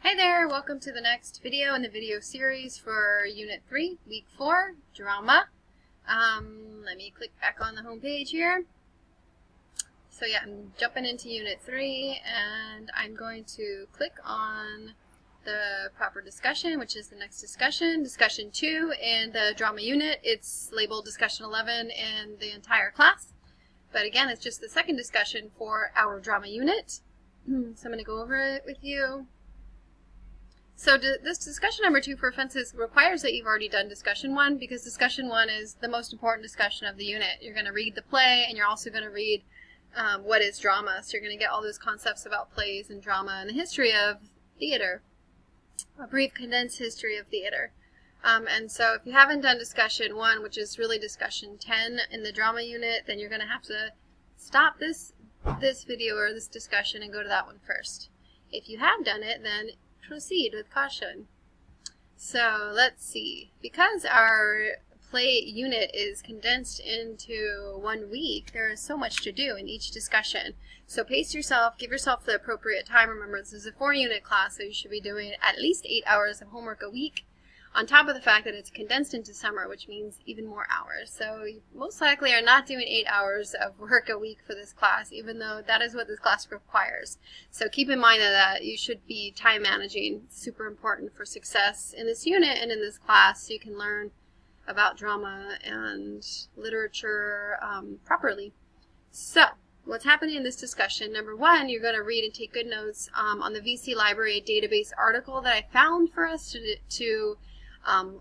Hi there, welcome to the next video in the video series for Unit 3, Week 4, Drama. Let me click back on the home page here. So yeah, I'm jumping into Unit 3 and I'm going to click on the proper discussion, which is the next discussion, Discussion 2 in the Drama unit. It's labeled Discussion 11 in the entire class. But again, it's just the second discussion for our Drama unit. So I'm going to go over it with you. So this discussion number 2 for offenses requires that you've already done discussion 1 because discussion 1 is the most important discussion of the unit. You're going to read the play and you're also going to read what is drama. So you're going to get all those concepts about plays and drama and the history of theater, a brief condensed history of theater. And so if you haven't done discussion 1, which is really discussion 10 in the drama unit, then you're going to have to stop this video or this discussion and go to that one first. If you have done it, then proceed with caution. So let's see. Because our play unit is condensed into 1 week, there is so much to do in each discussion. So pace yourself, give yourself the appropriate time. Remember, this is a 4-unit class, so you should be doing at least 8 hours of homework a week, on top of the fact that it's condensed into summer, which means even more hours. So you most likely are not doing 8 hours of work a week for this class, even though that is what this class requires. So keep in mind that you should be time managing. It's super important for success in this unit and in this class, so you can learn about drama and literature properly. So what's happening in this discussion? Number 1, you're going to read and take good notes on the VC Library database article that I found for us to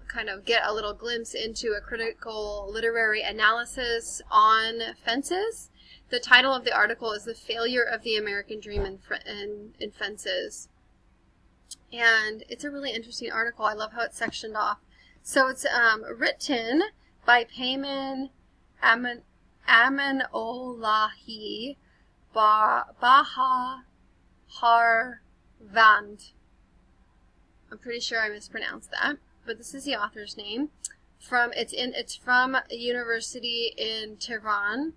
kind of get a little glimpse into a critical literary analysis on fences. The title of the article is The Failure of the American Dream in Fences. And it's a really interesting article. I love how it's sectioned off. So it's written by Payman Aminollahi Bahaharvand. I'm pretty sure I mispronounced that, but this is the author's name. It's from a university in Tehran,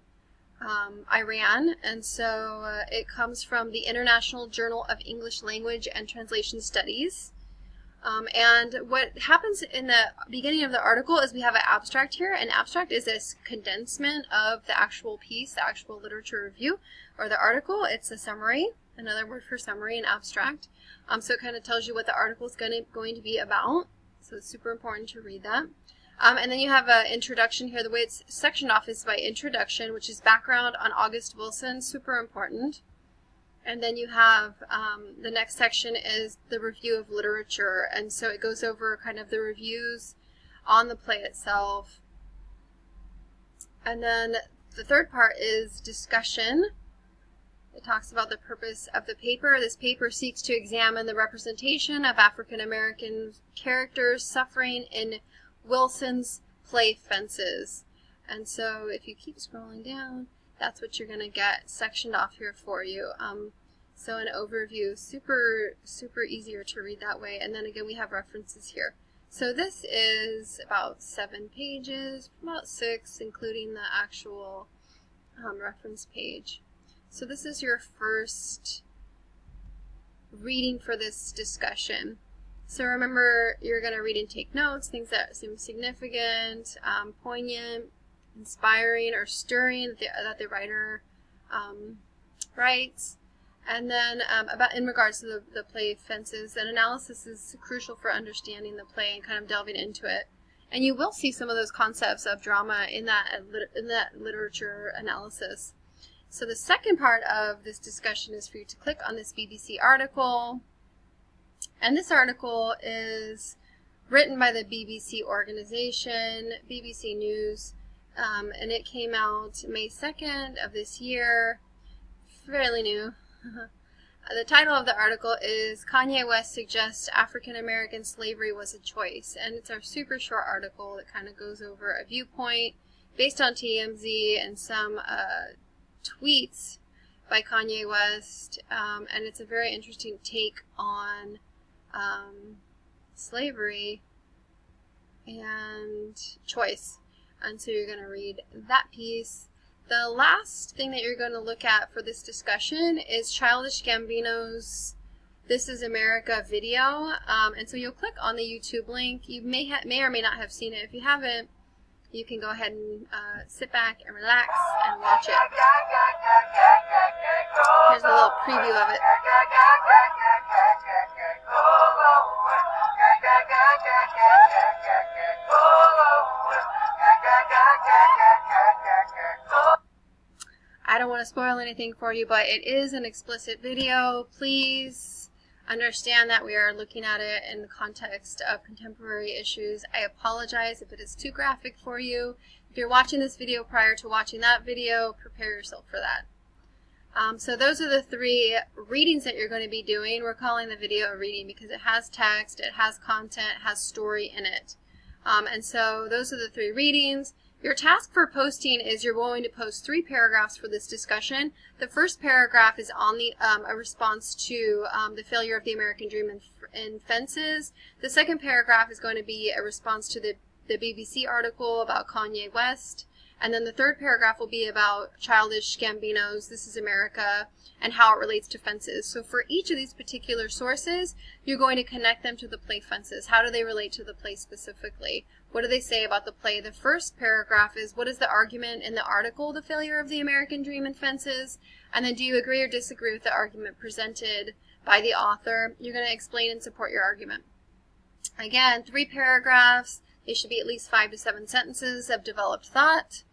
Iran, and so it comes from the International Journal of English Language and Translation Studies. And what happens in the beginning of the article is we have an abstract here. An abstract is a condensement of the actual piece, the actual literature review, or the article. It's a summary, another word for summary, an abstract. So it kind of tells you what the article is going to be about. So it's super important to read that. And then you have an introduction here. The way it's sectioned off is by introduction, which is background on August Wilson, super important. And then you have the next section is the review of literature. And so it goes over kind of the reviews on the play itself. And then the third part is discussion. It talks about the purpose of the paper. This paper seeks to examine the representation of African American characters suffering in Wilson's play Fences. And so if you keep scrolling down, that's what you're going to get sectioned off here for you. So an overview, super easier to read that way. And then again, we have references here. So this is about 7 pages, about 6, including the actual reference page. So this is your first reading for this discussion. So remember, you're going to read and take notes, things that seem significant, poignant, inspiring, or stirring that the writer writes. And then in regards to the play Fences, an analysis is crucial for understanding the play and kind of delving into it. And you will see some of those concepts of drama in that literature analysis. So the second part of this discussion is for you to click on this BBC article. And this article is written by the BBC organization, BBC News, and it came out May 2nd of this year, fairly new. The title of the article is Kanye West Suggests African American Slavery Was a Choice, and it's our super short article that kind of goes over a viewpoint based on TMZ and some tweets by Kanye West, and it's a very interesting take on slavery and choice. And so you're going to read that piece. The last thing that you're going to look at for this discussion is Childish Gambino's This Is America video, and so you'll click on the YouTube link. You may or may not have seen it. If you haven't, you can go ahead and sit back and relax and watch it. Here's a little preview of it. I don't want to spoil anything for you, but it is an explicit video. Please understand that we are looking at it in the context of contemporary issues. I apologize if it is too graphic for you. If you're watching this video prior to watching that video, prepare yourself for that. So those are the 3 readings that you're going to be doing. We're calling the video a reading because it has text, it has content, it has story in it. And so those are the 3 readings. Your task for posting is you're going to post 3 paragraphs for this discussion. The first paragraph is on the a response to the failure of the American dream in fences. The second paragraph is going to be a response to the BBC article about Kanye West. And then the third paragraph will be about Childish Gambino's This Is America and how it relates to fences. So for each of these particular sources, you're going to connect them to the play Fences. How do they relate to the play specifically? What do they say about the play? The first paragraph is, what is the argument in the article, The Failure of the American Dream in Fences? And then do you agree or disagree with the argument presented by the author? You're going to explain and support your argument. Again, 3 paragraphs. They should be at least 5 to 7 sentences of developed thought.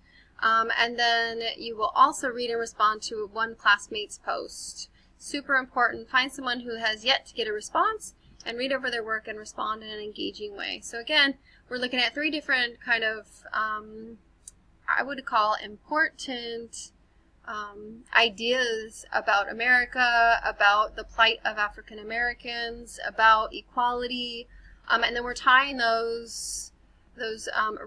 And then you will also read and respond to 1 classmate's post. Super important. Find someone who has yet to get a response and read over their work and respond in an engaging way. So again, we're looking at 3 different kind of, I would call important ideas about America, about the plight of African Americans, about equality, and then we're tying those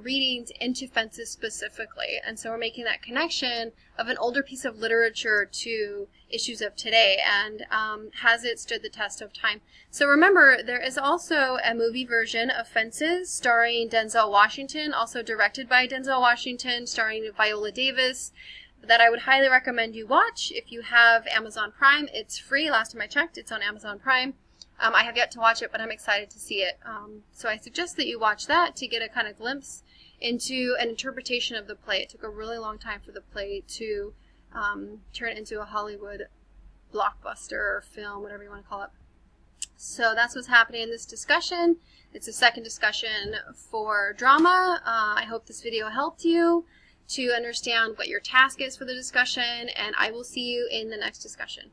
readings into fences specifically. And so we're making that connection of an older piece of literature to issues of today, and has it stood the test of time. So remember, there is also a movie version of Fences starring Denzel Washington, also directed by Denzel Washington, starring Viola Davis, that I would highly recommend you watch. If you have Amazon Prime, it's free. Last time I checked, it's on Amazon Prime. I have yet to watch it, but I'm excited to see it. So I suggest that you watch that to get a kind of glimpse into an interpretation of the play. It took a really long time for the play to turn into a Hollywood blockbuster or film, whatever you want to call it. So that's what's happening in this discussion. It's a second discussion for drama. I hope this video helped you to understand what your task is for the discussion, and I will see you in the next discussion.